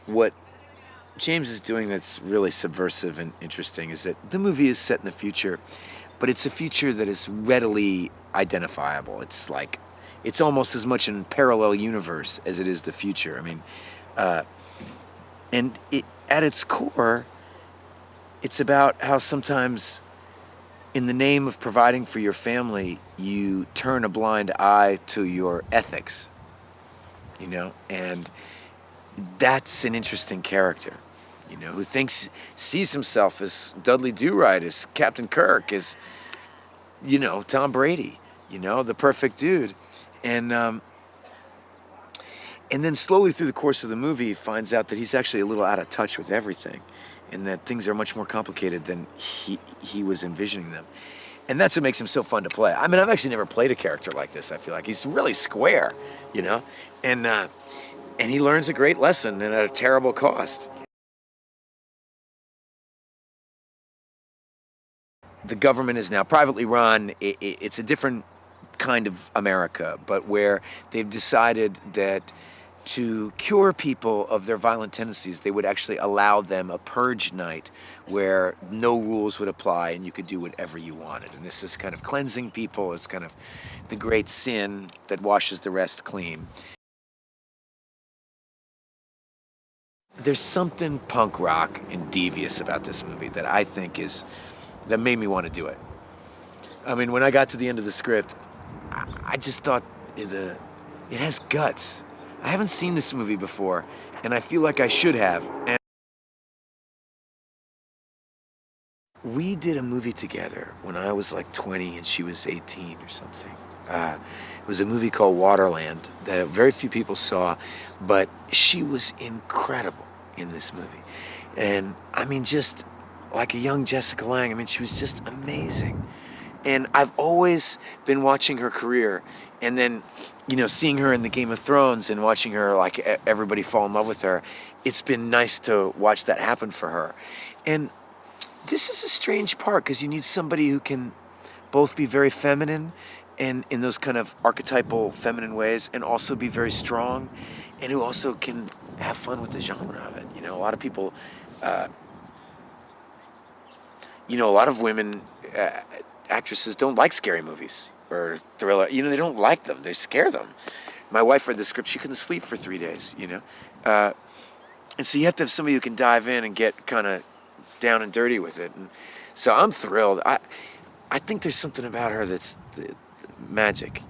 what James is doing that's really subversive and interesting is that the movie is set in the future, but it's a future that is readily identifiable. It's like, it's almost as much in parallel universe as it is the future. I mean, and at its core, it's about how sometimes in the name of providing for your family, you turn a blind eye to your ethics, you know? And that's an interesting character, you know, who sees himself as Dudley Do-Right, as Captain Kirk, as, you know, Tom Brady, you know, the perfect dude. And then slowly through the course of the movie, he finds out that he's actually a little out of touch with everything, and that things are much more complicated than he was envisioning them. And that's what makes him so fun to play. I mean, I've actually never played a character like this, I feel like. He's really square, you know? And he learns a great lesson, and at a terrible cost. The government is now privately run. It's a different kind of America, but where they've decided that to cure people of their violent tendencies, they would actually allow them a purge night where no rules would apply and you could do whatever you wanted. And this is kind of cleansing people. It's kind of the great sin that washes the rest clean. There's something punk rock and devious about this movie that I think that made me want to do it. I mean, when I got to the end of the script, I just thought it has guts. I haven't seen this movie before, and I feel like I should have. And we did a movie together when I was like 20 and she was 18 or something. It was a movie called Waterland that very few people saw, but she was incredible in this movie. And I mean, just like a young Jessica Lange, I mean, she was just amazing. And I've always been watching her career, and then, you know, seeing her in the Game of Thrones and watching her, like, everybody fall in love with her. It's been nice to watch that happen for her. And this is a strange part, because you need somebody who can both be very feminine and in those kind of archetypal feminine ways, and also be very strong, and who also can have fun with the genre of it. You know, a lot of people, you know, a lot of women, actresses don't like scary movies or thriller. You know, they don't like them. They scare them. My wife read the script. She couldn't sleep for 3 days, you know. And so you have to have somebody who can dive in and get kind of down and dirty with it. And so I'm thrilled. I think there's something about her that's magic.